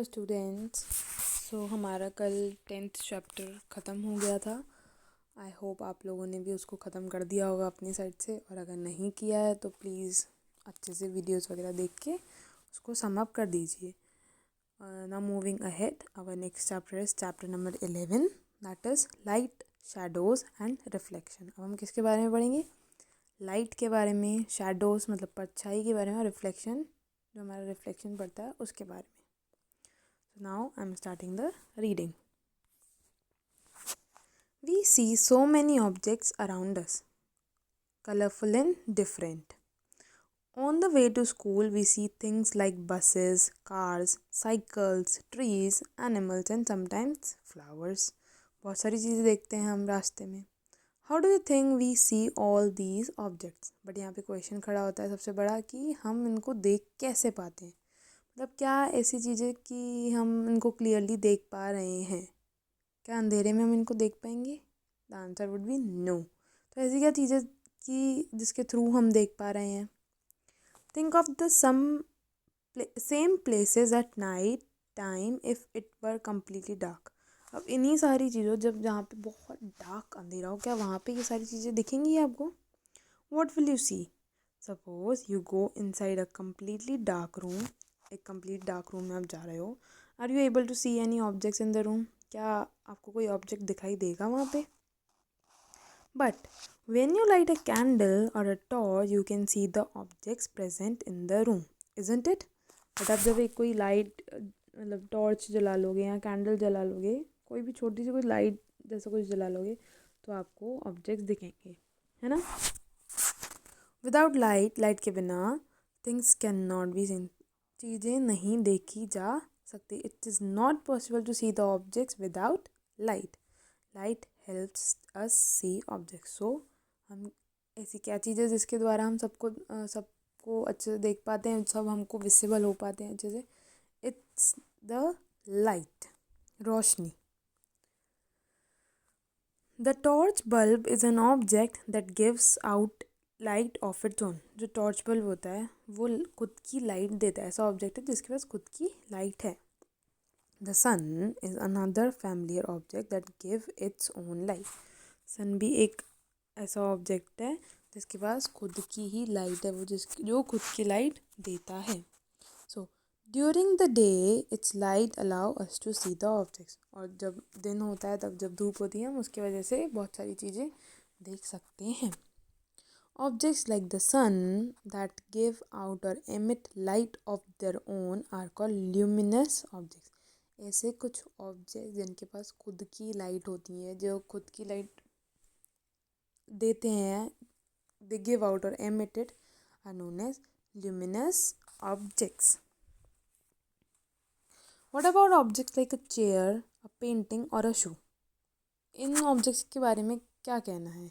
Hello students. हमारा कल 10th chapter ख़त्म हो गया था। आई होप आप लोगों ने भी उसको ख़त्म कर दिया होगा अपनी साइड से, और अगर नहीं किया है तो प्लीज़ अच्छे से वीडियोस वगैरह देख के उसको सम अप कर दीजिए। Now moving ahead, our next chapter is chapter number 11, that is light, shadows and reflection. अब हम किसके बारे में पढ़ेंगे? लाइट के बारे में, शैडोज़ मतलब परछाई के बारे में, और रिफ्लेक्शन जो हमारा रिफ्लेक्शन पड़ता है उसके बारे में। So now I'm starting the reading. We see so many objects around us, colorful and different. On the way to school, we see things like buses, cars, cycles, trees, animals and sometimes flowers. बहुत सारी चीज़ें देखते हैं हम रास्ते में. How do you think we see all these objects? But यहाँ पे क्वेश्चन खड़ा होता है सबसे बड़ा कि हम इनको देख कैसे पाते हैं. मतलब क्या ऐसी चीज़ें कि हम इनको क्लियरली देख पा रहे हैं? क्या अंधेरे में हम इनको देख पाएंगे? The answer would be no. तो ऐसी क्या चीज़ें कि जिसके थ्रू हम देख पा रहे हैं? Think of the same places at night time if it were completely dark. अब इन्हीं सारी चीज़ों जहाँ पे बहुत डार्क अंधेरा हो, क्या वहाँ पे ये सारी चीज़ें दिखेंगी आपको? What will you see? Suppose you go inside a completely dark room. एक कंप्लीट डार्क रूम में आप जा रहे हो. Are you able to see any objects in the room? क्या आपको कोई ऑब्जेक्ट दिखाई देगा वहाँ पे? But when you light a candle और a torch you can see the objects present in the room, isn't it? But आप जब एक कोई लाइट मतलब टॉर्च जला लोगे या कैंडल जला लोगे, कोई भी छोटी सी कोई लाइट जैसा कुछ जला लोगे, तो आपको ऑब्जेक्ट्स दिखेंगे, है ना? विदाउट लाइट के बिना things can not be seen. चीज़ें नहीं देखी जा सकती. It is not possible to see the objects without light. Light helps us see objects. So हम ऐसी क्या चीज़ें जिसके द्वारा हम सबको अच्छे से देख पाते हैं, सब हमको विजिबल हो पाते हैं अच्छे से? It's the light, Roshni. The torch bulb is an object that gives out light of its own. जो टॉर्च बल्ब होता है वो खुद की लाइट देता है. ऐसा ऑब्जेक्ट है जिसके पास खुद की लाइट है. The sun is another familiar object that give its own light. Sun भी एक ऐसा ऑब्जेक्ट है जिसके पास खुद की ही लाइट है, वो जो खुद की लाइट देता है. So during the day its light allow us to see the objects. और जब दिन होता है, तब जब धूप होती है, हम उसकी वजह से बहुत सारी चीज़ें देख सकते हैं. Objects like the sun that give out or emit light of their own are called luminous objects. ऐसे कुछ ऑब्जेक्ट जिनके पास खुद की लाइट होती है, जो खुद की लाइट देते हैं, they give out or emit it, are known as luminous objects. What about objects like a chair, a painting or a shoe? In objects के बारे में क्या कहना है?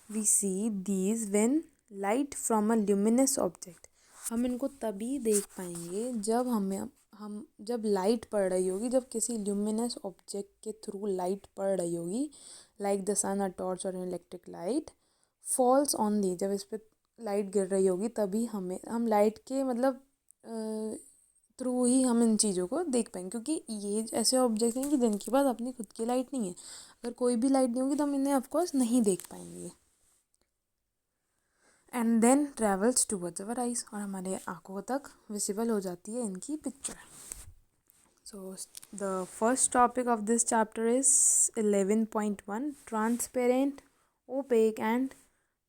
We see these when light from a luminous object. हम इनको तभी देख पाएंगे जब लाइट पड़ रही होगी, जब किसी ल्यूमिनस ऑब्जेक्ट के थ्रू लाइट पड़ रही होगी, like the sun, a torch और electric light falls on the. जब इस पर लाइट गिर रही होगी तभी हम लाइट के मतलब थ्रू ही हम इन चीज़ों को देख पाएंगे, क्योंकि ये ऐसे ऑब्जेक्ट हैं कि जिनके पास अपनी खुद की लाइट नहीं है. अगर कोई भी लाइट नहीं होगी तो हम इन्हें ऑफकोर्स नहीं देख पाएंगे. And then travels towards our eyes, और हमारे आँखों तक विजिबल हो जाती है इनकी picture. So the first topic of this chapter is 11.1, transparent, opaque and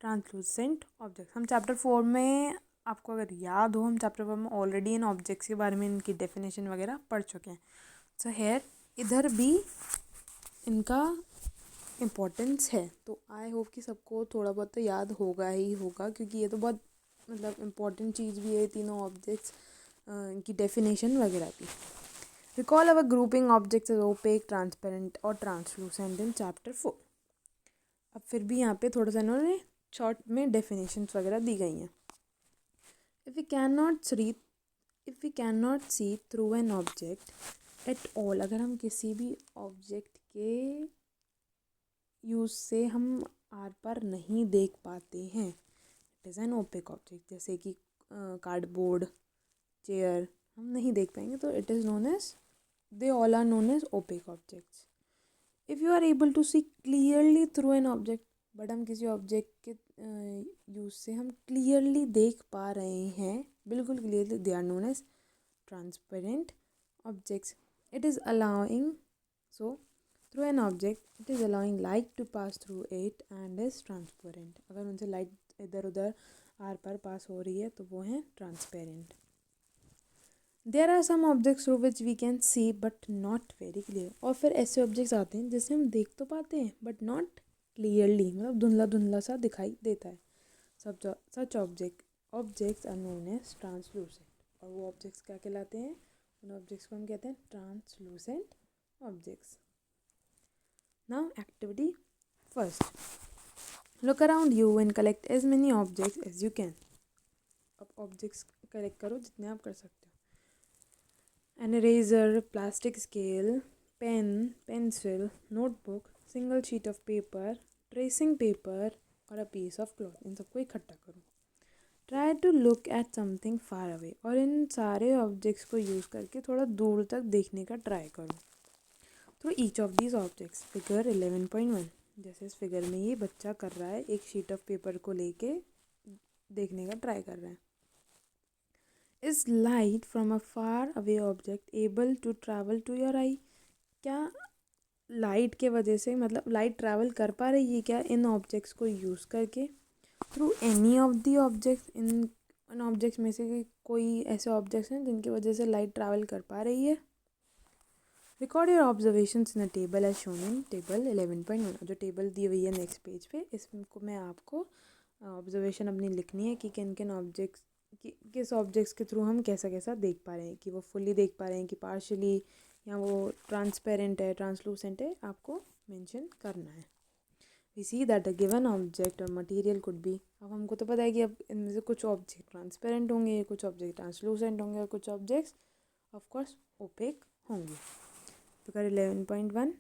translucent object. हम चैप्टर 4 में, आपको अगर याद हो, हम चैप्टर 4 में ऑलरेडी इन ऑब्जेक्ट्स के बारे में, इनकी डेफिनेशन वगैरह पढ़ चुके हैं. सो हेयर इधर भी इनका इम्पोर्टेंस है. तो आई होप कि सबको थोड़ा बहुत तो याद होगा ही होगा, क्योंकि ये तो बहुत मतलब इम्पोर्टेंट चीज़ भी है, तीनों ऑब्जेक्ट्स की डेफिनेशन वगैरह भी. Recall our grouping objects as opaque, transparent और ट्रांसलूसेंट इन चैप्टर 4. अब फिर भी यहाँ पे थोड़ा सा इन्होंने शॉर्ट में डेफिनेशंस वगैरह दी गई हैं. If we can not see through an object at all. अगर हम किसी भी ऑब्जेक्ट के यूज़ से हम आर पार नहीं देख पाते हैं, it is an opaque object. जैसे कि कार्डबोर्ड, चेयर हम नहीं देख पाएंगे, तो it is known as They all are known as opaque objects. If you are able to see clearly through an object, but हम किसी ऑब्जेक्ट के यूज से हम क्लियरली देख पा रहे हैं, बिल्कुल clearly, they are known as transparent objects. It is allowing, so through an object it is allowing light to pass through it and is transparent. अगर उनसे लाइट इधर उधर आर पार पास हो रही है तो वो हैं transparent. There are some objects through which we can see but not very clear. और फिर ऐसे ऑब्जेक्ट्स आते हैं जिसे हम देख तो पाते हैं बट नॉट क्लियरली, मतलब धुंधला धुंधला सा दिखाई देता है. Such objects are known as translucent. और वो ऑब्जेक्ट्स क्या कहलाते हैं? उन ऑब्जेक्ट्स को हम कहते हैं translucent objects. Now activity first. Look around you and collect as many objects as you can. अब ऑब्जेक्ट्स कलेक्ट करो जितने आप कर सकते हो. An eraser, plastic scale, pen, pencil, notebook, single sheet of paper, tracing paper और a piece of cloth. इन सबको इकट्ठा करो. Try to look at something far away. और इन सारे ऑब्जेक्ट्स को यूज़ करके थोड़ा दूर तक देखने का ट्राई करो. Through each of these objects. Figure 11.1. जैसे इस फिगर में ये बच्चा कर रहा है, एक शीट ऑफ पेपर को लेके देखने का ट्राई कर रहा है. Is light from a far away object able to travel to your eye? क्या लाइट के वजह से, मतलब लाइट ट्रैवल कर पा रही है क्या इन ऑब्जेक्ट्स को यूज़ करके? Through any of the objects. In objects में से कोई ऐसे ऑब्जेक्ट्स हैं जिनकी वजह से लाइट ट्रैवल कर पा रही है. Record your observations in a table as shown in table 11.1. जो टेबल दी हुई है नेक्स्ट पेज पे, इसको मैं आपको ऑब्जर्वेशन अपनी लिखनी है कि किन किन ऑब्जेक्ट्स, किस ऑब्जेक्ट्स के थ्रू हम कैसा कैसा देख पा रहे हैं, कि वो फुल्ली देख पा रहे हैं कि पार्शली, या वो ट्रांसपेरेंट है, ट्रांसलूसेंट है, आपको मेंशन करना है. We see that the given object और मटेरियल कुड बी. अब हमको तो पता है कि अब इनमें से कुछ ऑब्जेक्ट ट्रांसपेरेंट होंगे, कुछ ऑब्जेक्ट ट्रांसलूसेंट होंगे और कुछ ऑब्जेक्ट्स ऑफ कोर्स ओपेक होंगे. Figure 11.1.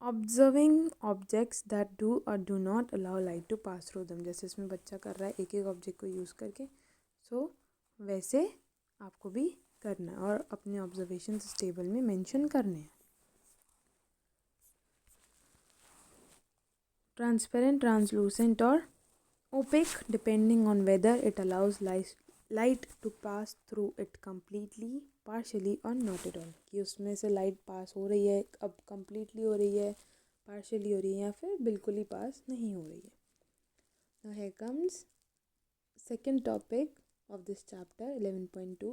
Observing objects that do or do not allow light to pass through them. जैसे इसमें बच्चा कर रहा है एक एक ऑब्जेक्ट को यूज़ करके, सो वैसे आपको भी करना है और अपने ऑब्जर्वेशन इस टेबल में मेंशन करने हैं. ट्रांसपेरेंट, ट्रांसलूसेंट और opaque depending on whether it allows light to pass through it completely, partially और नॉट एट ऑल. कि उसमें से लाइट पास हो रही है, अब कम्प्लीटली हो रही है, पार्शली हो रही है, या फिर बिल्कुल ही पास नहीं हो रही है. Now here comes second topic of this chapter 11.2.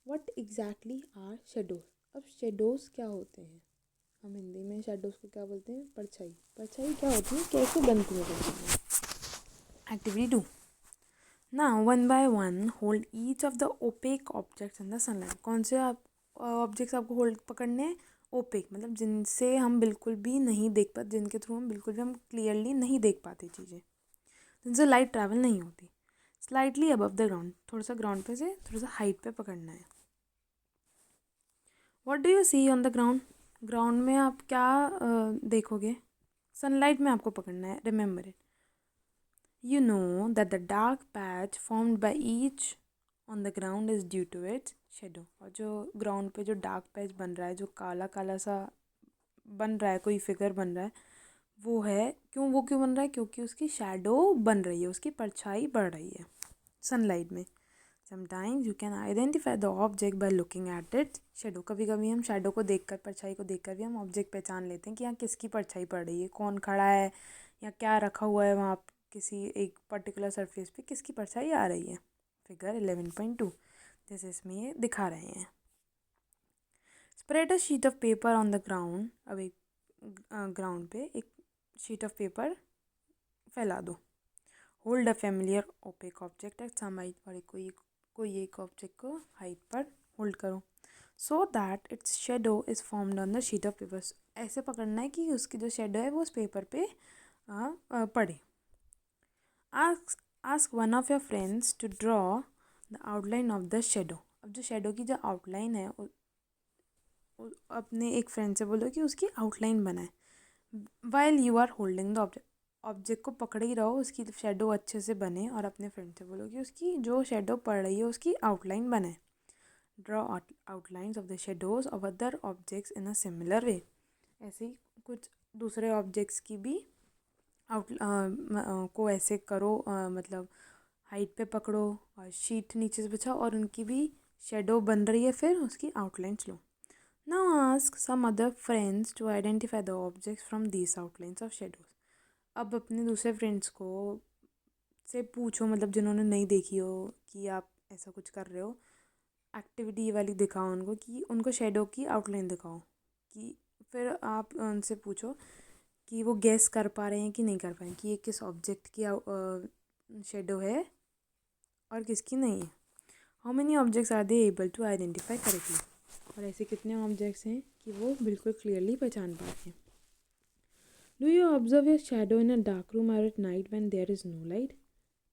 What exactly are shadows. अब शेडोज क्या होते हैं? हम हिंदी में शेडोज को क्या बोलते हैं? परछाई. परछाई क्या होती है, कैसे बनती है परछाई? Activity 2. Now one by one hold each of the opaque objects in the sunlight. कौन से आप ऑब्जेक्ट्स आपको होल्ड पकड़ने हैं? ओपेक, मतलब जिनसे हम बिल्कुल भी नहीं देख पाते, जिनके थ्रू हम बिल्कुल भी हम क्लियरली नहीं देख पाते चीज़ें, जिनसे लाइट ट्रैवल नहीं होती. Slightly above the ground. थोड़ा सा ग्राउंड पे से थोड़ा सा हाइट पे पकड़ना है. What do you see on the ground. Ground में आप क्या देखोगे? सनलाइट में आपको पकड़ना है. Remember it. You know that the dark patch formed by each on the ground is due to its shadow. और जो ग्राउंड पे जो डार्क पैच बन रहा है, जो काला काला सा बन रहा है, कोई फिगर बन रहा है, वो क्यों बन रहा है? क्योंकि उसकी शैडो बन रही है, उसकी परछाई बढ़ रही है सनलाइट में. Sometimes you can identify the object by looking at it shadow. कभी कभी हम शैडो को देखकर, परछाई को देखकर भी हम ऑब्जेक्ट पहचान लेते हैं कि यहाँ किसकी परछाई पड़ रही है, कौन खड़ा है या क्या रखा हुआ है वहाँ, किसी एक पर्टिकुलर सरफेस पे किसकी परछाई आ रही है. फिगर 11.2 जैसे इसमें ये दिखा रहे हैं. Spread a sheet of paper on the ground. अब एक ग्राउंड पे एक शीट ऑफ पेपर फैला दो. Hold a familiar opaque object at some height. और कोई एक ऑब्जेक्ट को हाइट पर होल्ड करो. So that its shadow is formed on the sheet of paper. ऐसे पकड़ना है कि उसकी जो शेडो है वो उस पेपर पे पड़े. Ask one of your friends to draw the outline of the shadow. अब जो शेडो की जो आउटलाइन है, अपने एक फ्रेंड से बोलो कि उसकी आउटलाइन बनाए. While you are holding the object. Object को पकड़े ही रहो, उसकी शेडो अच्छे से बने, और अपने फ्रेंड से बोलो कि उसकी जो शेडो पड़ रही है उसकी आउटलाइन बनाए. Draw outlines of the shadows of other objects in a similar way. ऐसे ही कुछ दूसरे ऑब्जेक्ट्स की भी को ऐसे करो, मतलब हाइट पे पकड़ो और शीट नीचे से बिछाओ और उनकी भी शेडो बन रही है, फिर उसकी आउटलाइंस लो. Now ask some other friends to identify the objects from these outlines of shadows. अब अपने दूसरे फ्रेंड्स को से पूछो, मतलब जिन्होंने नहीं देखी हो कि आप ऐसा कुछ कर रहे हो, एक्टिविटी वाली दिखाओ उनको कि उनको शेडो की आउटलाइन दिखाओ. कि फिर आप उनसे पूछो कि वो गेस कर पा रहे हैं कि नहीं कर पा रहे हैं कि ये किस ऑब्जेक्ट की शेडो है और किसकी नहीं है. How many objects are they able to identify correctly. और ऐसे कितने ऑब्जेक्ट्स हैं कि वो बिल्कुल क्लियरली पहचान पा रहे हैं. Do you observe your shadow in a dark room or at night when there is no light.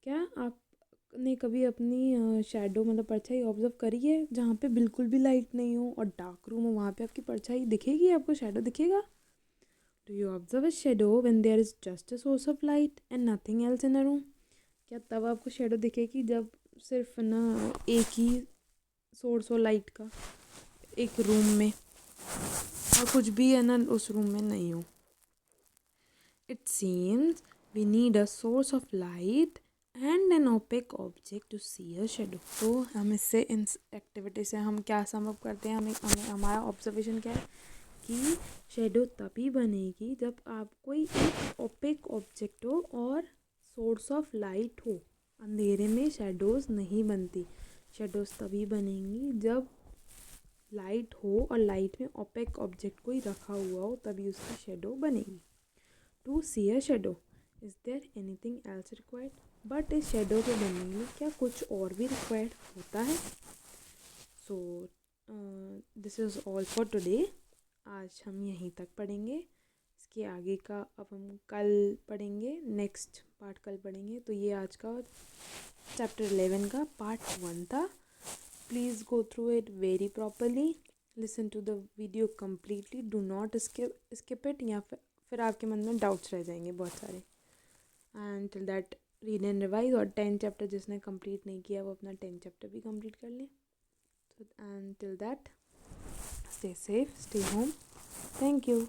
क्या आपने कभी अपनी शेडो मतलब परछाई ऑब्जर्व करी है जहाँ पे बिल्कुल भी लाइट नहीं हो और डार्क रूम हो, वहाँ पे आपकी परछाई दिखेगी, आपको शेडो दिखेगा. Do you observe a shadow when there is just a source of light and nothing else in a room. क्या तब आपको शेडो दिखेगी जब सिर्फ ना एक ही सोर्स हो लाइट का एक रूम में और कुछ भी है ना उस रूम में नहीं हो. It seems we need a source of light and an opaque object to see a shadow. तो हम इससे इन एक्टिविटी से हम क्या सम अप करते हैं, हमें हमारा ऑब्जर्वेशन क्या है कि शेडो तभी बनेगी जब आप कोई एक ओपेक ऑब्जेक्ट हो और सोर्स ऑफ लाइट हो. अंधेरे में शेडोज़ नहीं बनती. शेडोज़ तभी बनेंगी जब लाइट हो और लाइट में ओपेक ऑब्जेक्ट कोई रखा हुआ हो, तभी उसकी शेडो बनेगी. To see a shadow is there anything else required. But इस शेडो के बनने में क्या कुछ और भी रिक्वायर्ड होता है. So this is all for today. आज हम यहीं तक पढ़ेंगे. इसके आगे का अब हम कल पढ़ेंगे, नेक्स्ट पार्ट कल पढ़ेंगे. तो ये आज का चैप्टर 11 का पार्ट 1 था. Please go through it very properly. Listen to the video completely. Do not skip it, या फिर आपके मन में डाउट्स रह जाएंगे बहुत सारे. And till that read and revise. और 10 चैप्टर जिसने कंप्लीट नहीं किया वो अपना 10 चैप्टर भी कंप्लीट कर ले. And till that stay safe, stay home. Thank you.